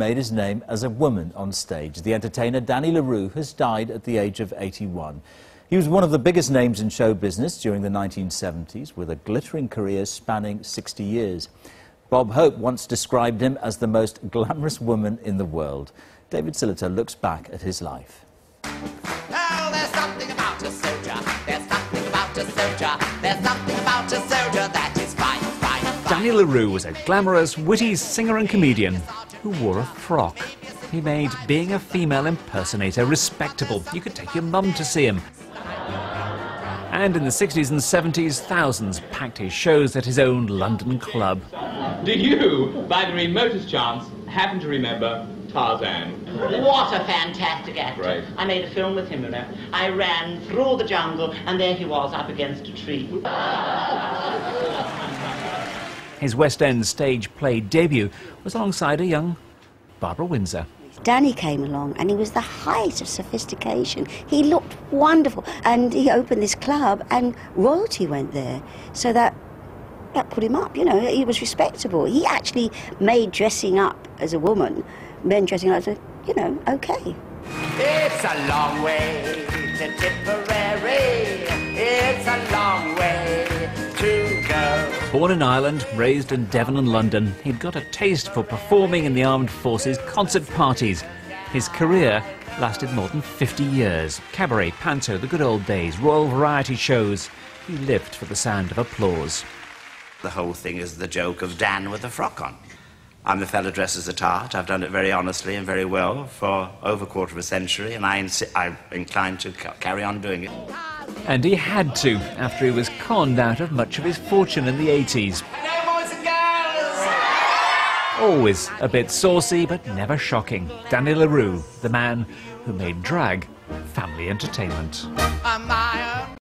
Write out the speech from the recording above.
Made his name as a woman on stage. The entertainer Danny La Rue has died at the age of 81. He was one of the biggest names in show business during the 1970s, with a glittering career spanning 60 years. Bob Hope once described him as the most glamorous woman in the world. David Silliter looks back at his life. Oh, there's something about a soldier. There's something about a soldier. There's something about a soldier that is fine, fine, fine. Danny La Rue was a glamorous, witty singer and comedian who wore a frock. He made being a female impersonator respectable. You could take your mum to see him. And in the 60s and 70s, thousands packed his shows at his own London club. Do you, by the remotest chance, happen to remember Tarzan? What a fantastic actor. Right. I made a film with him, you know. I ran through the jungle and there he was up against a tree. His West End stage play debut was alongside a young Barbara Windsor. Danny came along and he was the height of sophistication. He looked wonderful and he opened this club and royalty went there. So that put him up, you know, he was respectable. He actually made dressing up as a woman, men dressing up as a, you know, okay. It's a long way to Tipperary. It's a long way to go. Born in Ireland, raised in Devon and London, he'd got a taste for performing in the armed forces concert parties. His career lasted more than 50 years. Cabaret, panto, the good old days, royal variety shows. He lived for the sound of applause. The whole thing is the joke of Dan with a frock on. I'm the fellow dressed as a tart. I've done it very honestly and very well for over a quarter of a century, and I'm inclined to carry on doing it. And he had to, after he was conned out of much of his fortune in the 80s. No, boys and girls! Always a bit saucy, but never shocking. Danny La Rue, the man who made drag family entertainment. Am I